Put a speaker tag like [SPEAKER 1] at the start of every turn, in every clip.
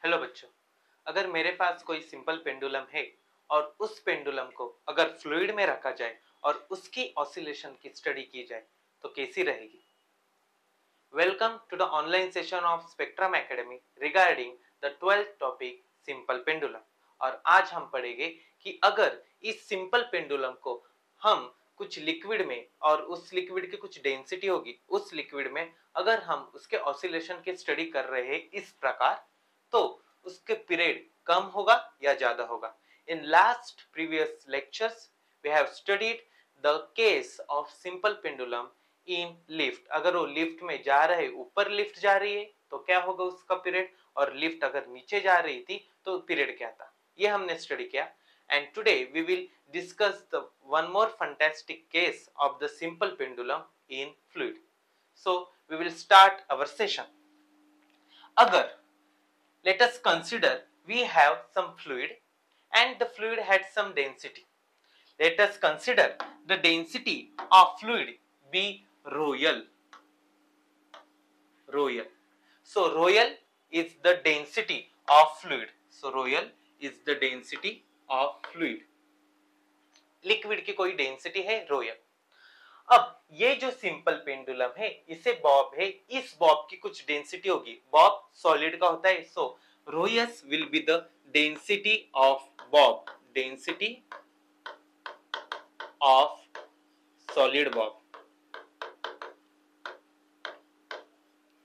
[SPEAKER 1] Hello बच्चों, अगर मेरे पास कोई सिंपल पेंडुलम है और उस पेंडुलम को अगर फ्लूइड में रखा जाए और उसकी ऑसिलेशन की स्टडी की जाए तो कैसी रहेगी। Welcome to the online session of Spectrum Academy regarding the 12th topic simple pendulum. और आज हम पढ़ेंगे कि अगर इस सिंपल पेंडुलम को हम कुछ लिक्विड में और उस लिक्विड की कुछ डेंसिटी होगी, उस लिक्विड में अगर हम उसके ऑसिलेशन की स्टडी कर रहे हैं इस प्रकार, तो उसके पीरियड कम होगा या ज्यादा होगा। In last previous lectures we have studied the case of simple pendulum in lift. अगर वो लिफ्ट में जा रहे, ऊपर लिफ्ट जा रही है तो क्या होगा उसका पीरियड, और लिफ्ट अगर नीचे जा रही थी तो पीरियड क्या था, ये हमने स्टडी किया। And today we will discuss the one more fantastic case of the simple pendulum in fluid. So we will start our session. अगर let us consider we have some fluid and the fluid had some density. Let us consider the density of fluid be ρl. So ρl is the density of fluid. So ρl is the density of fluid. Liquid की कोई density है ρl। अब ये जो simple pendulum है, इसे Bob है, इस बॉब की कुछ डेंसिटी होगी। बॉब सॉलिड का होता है, सो ρs will be the density of bob, density of solid bob,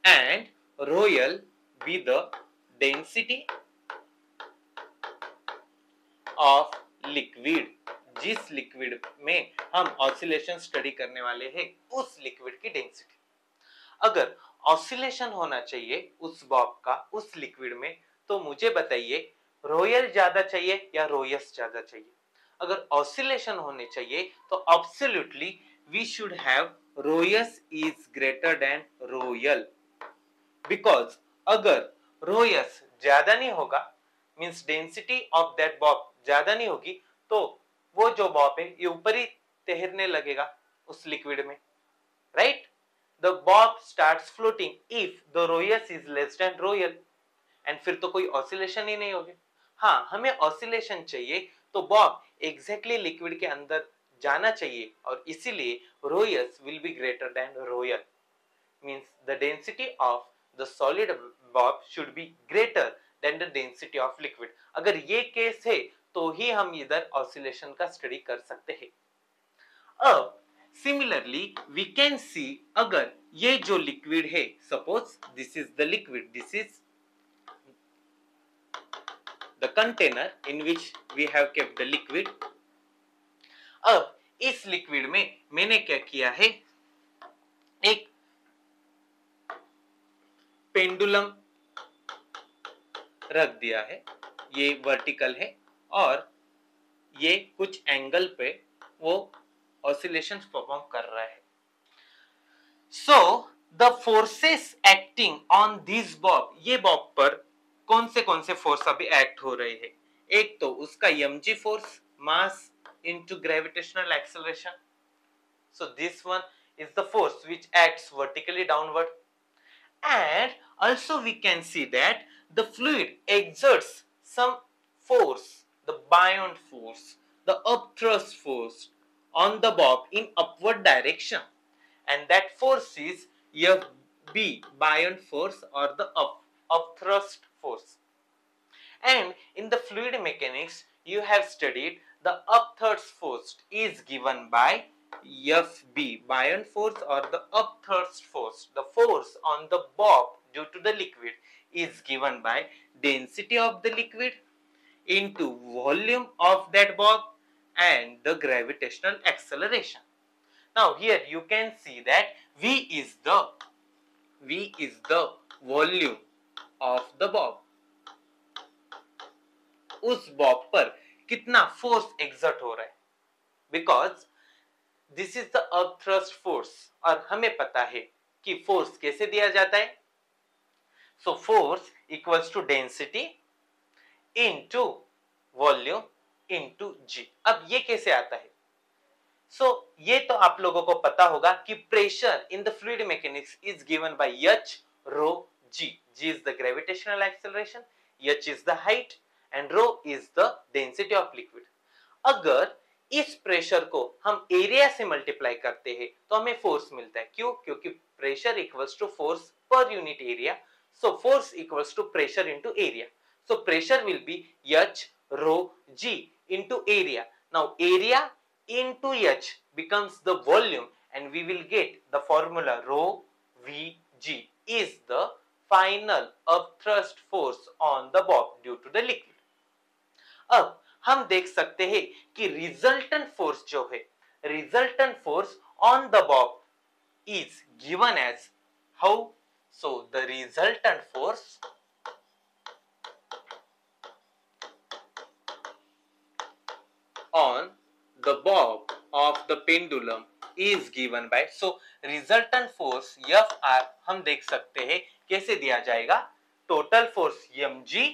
[SPEAKER 1] and ρl be the density of liquid, जिस लिक्विड में हम ऑसिलेशन स्टडी करने वाले हैं उस लिक्विड की डेंसिटी। अगर ऑसिलेशन होना चाहिए उस बॉब का उस लिक्विड में, तो मुझे बताइए ρl ज्यादा चाहिए या ρs ज्यादा चाहिए। अगर ऑसिलेशन होने चाहिए तो absolutely we should have ρs is greater than ρl, because अगर ρs ज्यादा नहीं होगा, means density of that bob ज्यादा नहीं होगी, तो वो जो बॉब है ये ऊपर ही तैरने लगेगा उस लिक्विड में, right? The bob starts floating if the ρs is less than ρl, and फिर तो कोई ऑसिलेशन ही नहीं होगी। हाँ, हमें ऑसिलेशन चाहिए तो बॉब एग्जैक्टली लिक्विड के अंदर जाना चाहिए, और इसीलिए ρs will be greater than ρl, means the density of the solid bob should be greater than the density of liquid। अगर ये केस है तो ही हम इधर ऑसिलेशन का स्टडी कर सकते हैं। अब सिमिलरली वी कैन सी, अगर ये जो लिक्विड है, suppose this is the liquid, this is the container in which we have kept the liquid. अब इस लिक्विड में मैंने क्या किया है, एक पेंडुलम रख दिया है, ये वर्टिकल है और ये कुछ एंगल पे वो ऑसिलेशन परफॉर्म कर रहा है। So the forces acting on this Bob, ये बॉब पर कौन से फोर्स अभी एक्ट हो रहे हैं। एक तो उसका mg force, mass into gravitational acceleration. So this one is the force which acts vertically downward, and also we can see that the fluid exerts some force, the buoyant force, the upthrust force on the bob in upward direction, and that force is Fb, buoyant force, or the upthrust force. And in the fluid mechanics you have studied the upthrust force is given by Fb, buoyant force, or the upthrust force, the force on the bob due to the liquid, is given by density of the liquid into volume of that bob and the gravitational acceleration. Now here you can see that V is the volume of the bob। उस Bob पर कितना force exert हो रहा है, because this is the upthrust force, और हमें पता है कि फोर्स कैसे दिया जाता है। So force equals to density into volume into g. अब ये कैसे आता है, ये तो आप लोगों को पता होगा कि pressure in the fluid mechanics is given bye h rho g। g is the gravitational acceleration, h is the height and rho is the density of liquid. अगर इस प्रेशर को हम एरिया से मल्टीप्लाई करते हैं तो हमें फोर्स मिलता है. क्यों? क्योंकि pressure equals to force per unit area. So force equals to pressure into area. So pressure will be h rho g into area. Now area into h becomes the volume and we will get the formula rho vg is the final upthrust force on the bob due to the liquid. अब हम देख सकते हैं कि resultant force जो है, resultant force on the Bob is given as how? So the resultant force on the bob of the pendulum is given by, so resultant force Fr हम देख सकते हैं कैसे दिया जाएगा, total force mg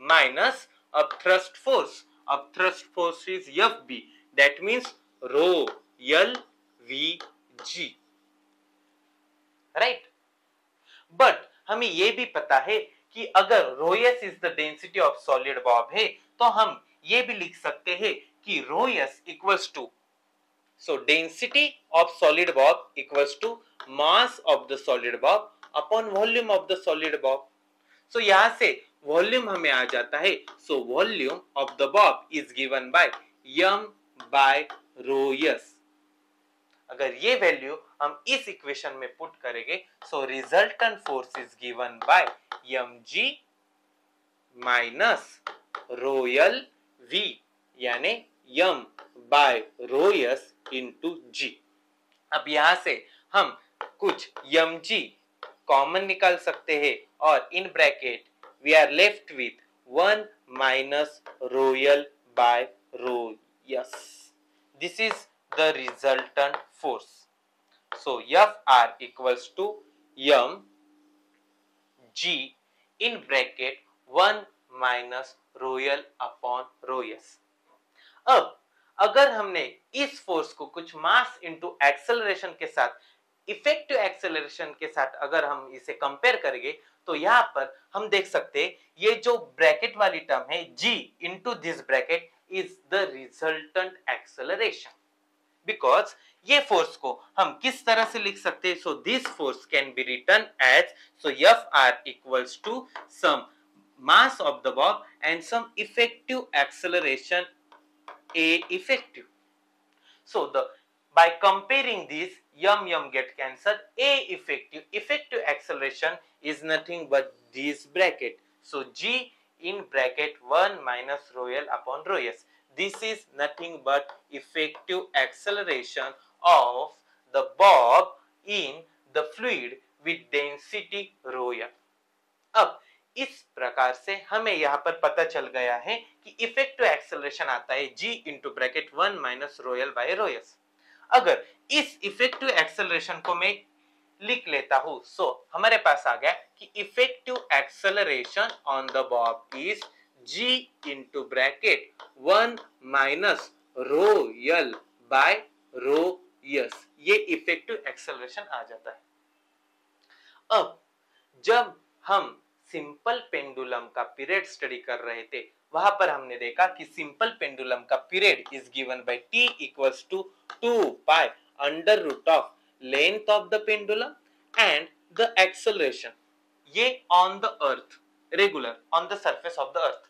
[SPEAKER 1] minus upthrust force. Upthrust force is Fb, that means rho L Vg, right? But हमें ये भी पता है कि अगर rho s is the density of solid bob है तो हम ये भी लिख सकते हैं कि rho s equals to, so density of solid bob equals to mass of the solid bob upon volume of the solid bob. So यहाँ से वॉल्यूम हमें आ जाता है. So volume of the bob is given by m bye rho s. अगर ये value हम इस इक्वेशन में पुट करेंगे, so resultant force is given by mg minus rho l v, यानी m bye rho s into g. अब यहां से हम कुछ mg कॉमन निकाल सकते हैं और in bracket we are left with 1 minus rho l by rho s. This is the resultant force. So Fr equals to m g in bracket 1 minus rho l upon rho s. अब अगर हमने इस force को कुछ mass into acceleration के साथ, effective acceleration के साथ अगर हम इसे कंपेयर करेंगे तो यहाँ पर हम देख सकते हैं ये जो ब्रैकेट वाली टर्म है g into this bracket is the resultant acceleration. Because ये फोर्स को हम किस तरह से लिख सकते हैं? So this force can be written as, so Fr equals to some mass of the bob and some effective acceleration A effective. So by comparing these, m get cancelled. A effective acceleration is nothing but this bracket. So g in bracket 1 minus rho l upon rho s. This is nothing but effective acceleration of the bob in the fluid with density rho l. अब इस प्रकार से हमें यहाँ पर पता चल गया है कि इफेक्टिव एक्सेलरेशन आता है g into bracket 1 minus rho L by rho S. अगर इस इफेक्टिव एक्सेलरेशन को मैं लिख लेता हूं, सो हमारे पास आ गया कि effective acceleration on the bob is g into bracket 1 minus rho L by rho S. ये इफेक्टिव एक्सेलरेशन आ जाता है. अब जब हम सिंपल पेंडुलम का पीरियड स्टडी कर रहे थे, वहां पर हमने देखा कि सिंपल पेंडुलम का period is given by t equals to 2 pi under root of length of the pendulum and the acceleration, ये on the earth, regular on the surface of the earth.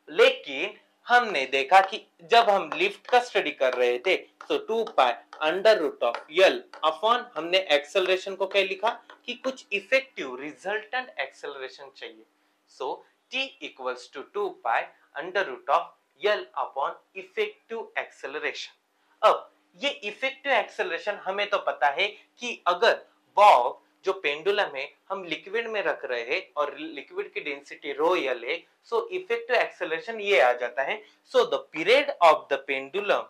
[SPEAKER 1] लेकिन हमने देखा कि जब हम लिफ्ट का study कर रहे थे तो 2 pi under root of L upon, हमने एक्सेलरेशन को क्या लिखा कि कुछ इफेक्टिव रिजल्टेंट एक्सेलरेशन चाहिए. So t equals to 2 pi under root of L upon effective acceleration. अब ये इफेक्टिव एक्सेलरेशन हमें तो पता है कि अगर बॉब जो पेंडुलम है हम लिक्विड में रख रहे हैं और लिक्विड की डेंसिटी रो एल है, सो इफेक्टिव एक्सेलरेशन ये आ जाता है. So the period of the pendulum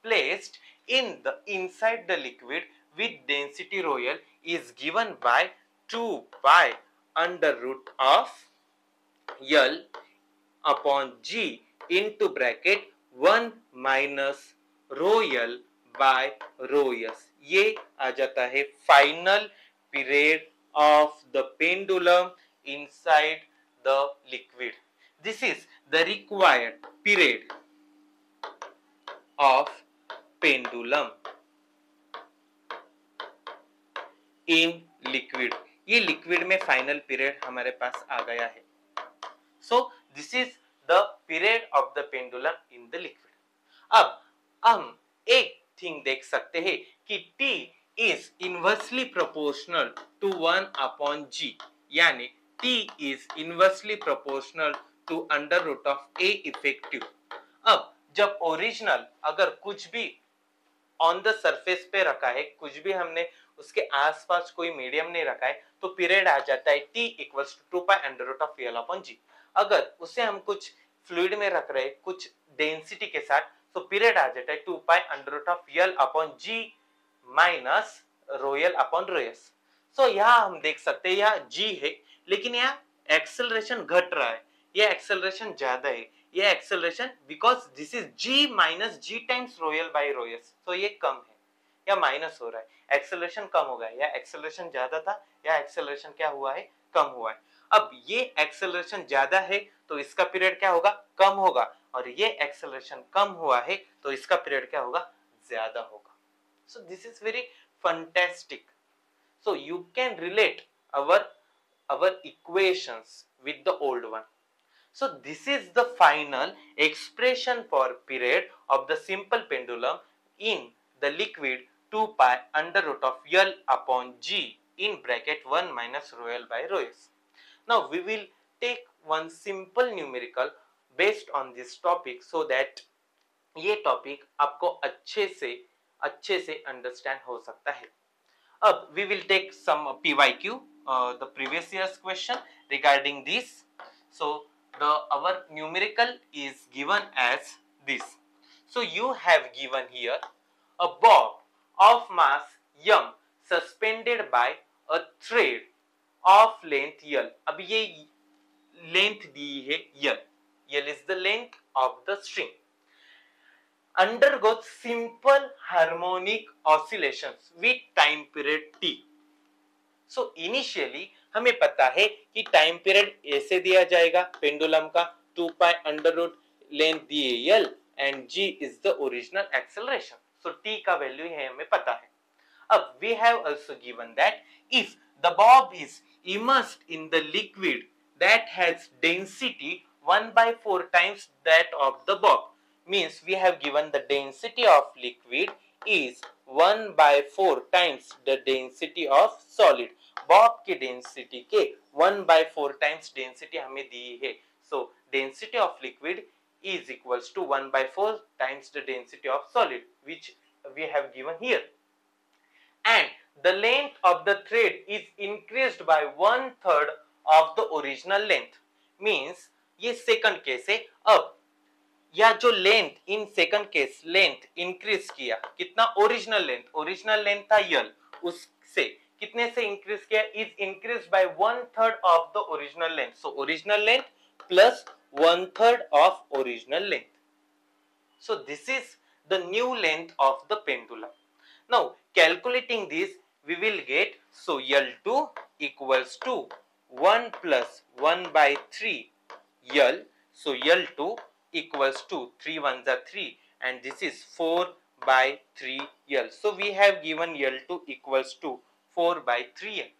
[SPEAKER 1] placed in the inside the liquid with density rho l is given by 2 pi under root of l upon g into bracket 1 minus rho l by rho s. ये आ जाता है final period of the pendulum inside the liquid. This is the required period of pendulum in liquid. ये liquid में final period हमारे पास आ गया है. So this is the period of the pendulum in the liquid. अब हम एक thing देख सकते हैं कि T is inversely proportional to 1 upon G, यानी T is inversely proportional to under root of A effective. अब जब ओरिजिनल अगर कुछ भी ऑन द सरफेस पे रखा है, कुछ भी हमने उसके आसपास कोई मीडियम नहीं रखा है, तो पीरियड आ जाता है T equals to 2 pi under root of L upon G. अगर उसे हम कुछ फ्लूइड में रख रहे हैं कुछ डेंसिटी के साथ, तो पीरियड आ जाता है 2 pi under root of L upon G minus rho L upon rho S. So यहाँ हम देख सकते हैं यहाँ G है, लेकिन यहाँ एक्सेलरेशन घट रहा है, ये एक्सेलरेशन ज्यादा है, ये acceleration because this is G minus G times rho L by rho S, तो ये कम है या माइनस हो रहा है, एक्सेलरेशन कम हो गया, या एक्सेलरेशन ज्यादा था या एक्सेलरेशन क्या हुआ है, कम हुआ है. अब ये एक्सेलरेशन ज्यादा है तो इसका पीरियड क्या होगा, कम होगा, और ये एक्सेलरेशन कम हुआ है तो इसका पीरियड क्या होगा, ज्यादा होगा. So this is very fantastic. So you can relate our equations with the old one. So this is the final expression for period of the simple pendulum in the liquid 2 pi under root of L upon G in bracket 1 minus rho L by rho S. Now we will take one simple numerical based on this topic so that ये topic आपको अच्छे से understand हो सकता है. अब we will take some PYQ, the previous year's question regarding this. So our numerical is given as this. So you have given here a bob of mass m suspended by a thread of length L. अब ये length दी है L. L is the length of the string. Undergoes simple harmonic oscillations with time period T. So initially हमें पता है कि time period ऐसे दिया जाएगा पेंडुलम का 2 पाई अंडर रूट लेंथ दिए L and G is the original acceleration. So T का वैल्यू है हमें पता है. अब we have also given that if the bob is immersed in the liquid that has density 1 by 4 times that of the bob, means we have given the density of liquid is 1 by 4 times the density of solid. Bob की density के 1 by 4 times density हमें दी है. सो density of liquid is equals to 1 by 4 times the density of solid, which we have given here. And the length of the thread is increased by 1/3 of the original length. Means ये second case है. अब या जो length in second case length increase किया, कितना, original length था L, उससे कितने से इंक्रीज किया, is increase by 1/3 of the original length. So original length plus 1/3 of original length. So this is the new length of the pendulum. Now calculating this we will get, so L2 equals to 1 plus 1 by 3 L. So L2 equals to 3 ones are 3 and this is 4 by 3 L. So we have given L2 equals to 4 by 3 L.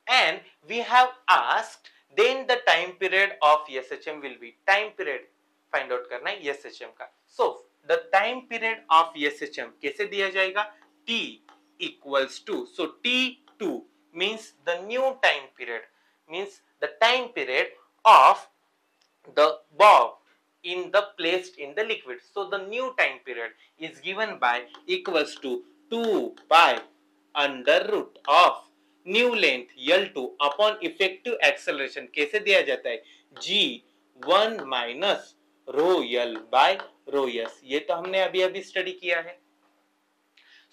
[SPEAKER 1] And we have asked then the time period of SHM will be, time period find out करना है SHM का. So the time period of SHM कैसे दिया जाएगा, T equals to, so T2 means the new time period, means the time period of the bob in the placed in the liquid. So the new time period is given by equals to 2 pi under root of new length L2 upon effective acceleration. कैसे दिया जाता है, G1 minus rho L by rho S. ये तो हमने अभी study किया है.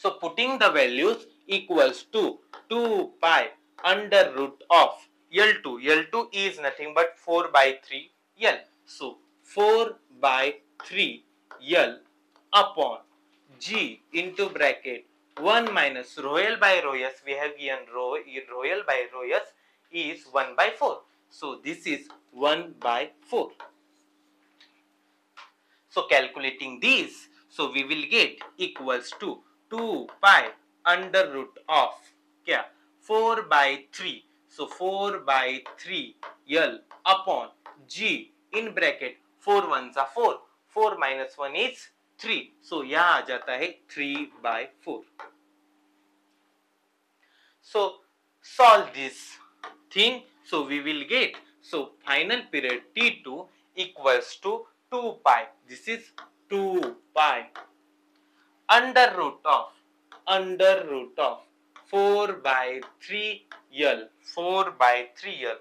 [SPEAKER 1] So putting the values equals to 2 pi under root of L2. L2 is nothing but 4 by 3 L. So 4 by 3 L upon G into bracket 1 minus rho L by rho S. We have given rho L by rho S is 1 by 4. So this is 1 by 4. So calculating these, so we will get equals to 2 pi under root of क्या 4 by 3. So 4 by 3 L upon G in bracket 4 ones are 4. 4 minus 1 is 3. So यहाँ आ जाता है 3 by 4. So solve this thing. So we will get, so final period T2 equals to 2 pi. This is 2 pi under root of 4 by 3 L, 4 by 3 L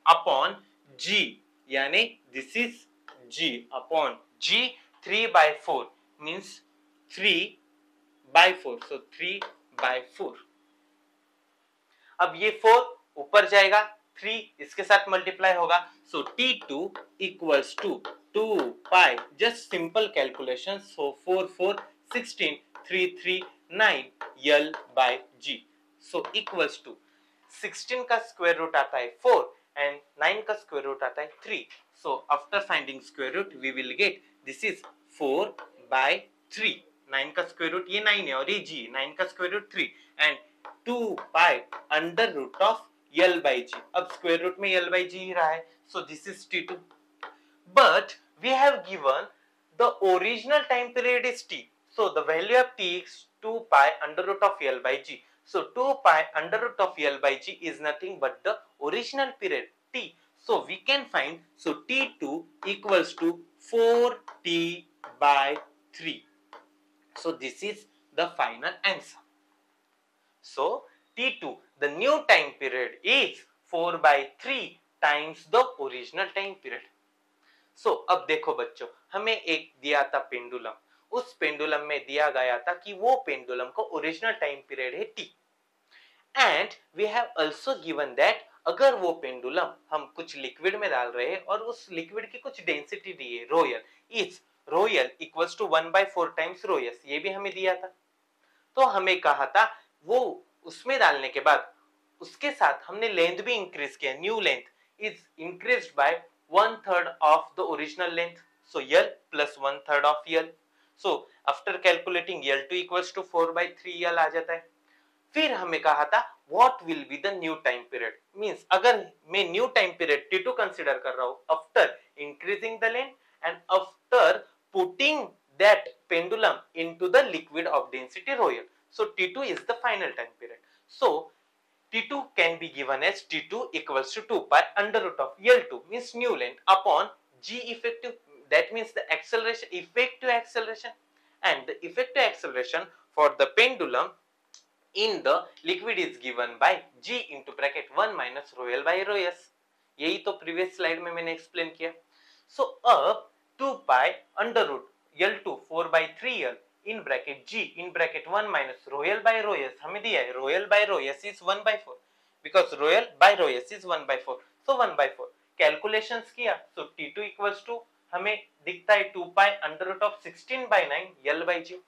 [SPEAKER 1] upon G, यानी this is G upon G 3 by 4 means 3 by 4. So 3 by 4. अब ये 4 ऊपर जाएगा, 3 इसके साथ multiply होगा. So T2 equals to 2 pi, just simple calculation. So 4 4 16, 3 3 9 L by G. So equals to 16 का square root आता है 4 एंड 9 का स्क्वायर रूट आता है 3. So after finding square root we will get this is 4 by 3. 9 का square root ये 9 है और ये G, 9 का square root 3 and 2 pi under root of L by G. अब स्क्वायर रूट में L by G ही रहा है. So this is T2. But we have given the original time period is T. So the value of T is 2 pi under root of L by G. So 2 pi under root of L by G is nothing but the original period T. So we can find, so T2 equals to 4T by 3. So this is the final answer. So T2, the new time period is 4 by 3 times the original time period. So अब देखो बच्चों, हमें एक दिया था pendulum. उस pendulum में दिया गया था कि वो पेंडुलम को ओरिजिनल टाइम पीरियड है T. And we have also given that अगर वो पेंडुलम हम कुछ लिक्विड में डाल रहे हैं और उस लिक्विड की कुछ डेंसिटी दी है rho L, is rho L equals to 1 by 4 times rho S, ये भी हमें दिया था. तो हमें कहा था वो उसमें डालने के बाद उसके साथ हमने लेंथ भी इंक्रीज किया. New length is increased by 1/3 of the original length. So L plus 1/3 of L. So after calculating L2 equals to 4 by 3 L आ जाता है. फिर हमें कहा था what will be the new time period. Means अगर मैं new time period T2 consider कर रहा हूं after increasing the length and after putting that pendulum into the liquid of density rho L. So T2 is the final time period. So T2 can be given as T2 equals to 2 pi under root of L2 means new length upon G effective, that means the acceleration, effective acceleration, and the effective acceleration for the pendulum in the liquid is given by G into bracket 1 minus rho L by rho S. यही तो previous slide में मैंने explain किया. So अब 2 pi under root L2 4 by 3 L in bracket G in bracket 1 minus rho L by rho S हमें दिया है rho L by rho S is 1 by 4 because rho L by rho S is 1 by 4. So 1 by 4 calculations किया. So T2 equals to हमें दिखता है 2 pi under root of 16 by 9 L by G.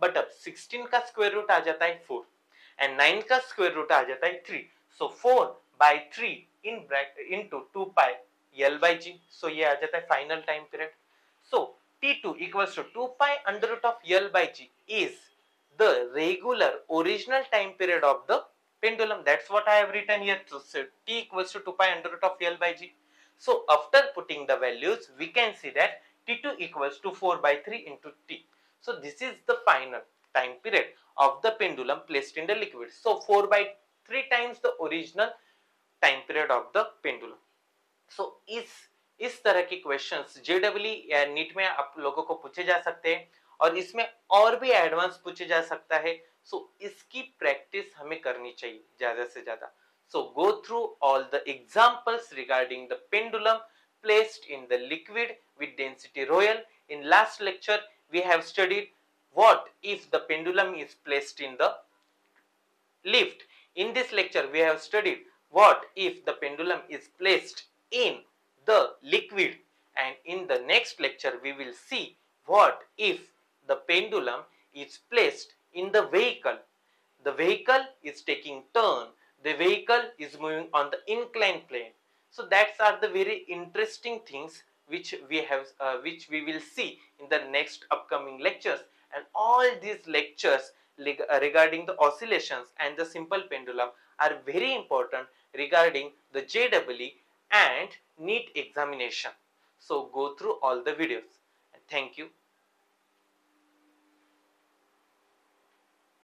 [SPEAKER 1] But अब 16 का square root आ जाता है 4 and 9 का square root आ जाता है 3. So 4 by 3 in bracket into 2 pi L by G. So ये आ जाता है final time period. So T2 equals to 2 pi under root of L by G is the regular original time period of the pendulum. That's what I have written here. So T equals to 2 pi under root of L by G. So after putting the values, we can see that T2 equals to 4 by 3 into T. So this is the final time period of the pendulum placed in the liquid. So 4 by 3 times the original time period of the pendulum. So इस तरह के questions JW या NEET में आप लोगों को पूछे जा सकते हैं और इसमें और भी एडवांस पूछे जा सकता है. सो इसकी प्रैक्टिस हमें करनी चाहिए ज्यादा से ज्यादा. So go through all the examples regarding the pendulum placed in the liquid with density rho L. In last lecture we have studied what if the pendulum is placed in the lift. In this lecture we have studied what if the pendulum is placed in the liquid, and in the next lecture we will see what if the pendulum is placed in the vehicle. The vehicle is taking turn, the vehicle is moving on the inclined plane. So that's are the very interesting things which we will see in the next upcoming lectures. And all these lectures regarding the oscillations and the simple pendulum are very important regarding the JEE and NEET examination. So go through all the videos. Thank you.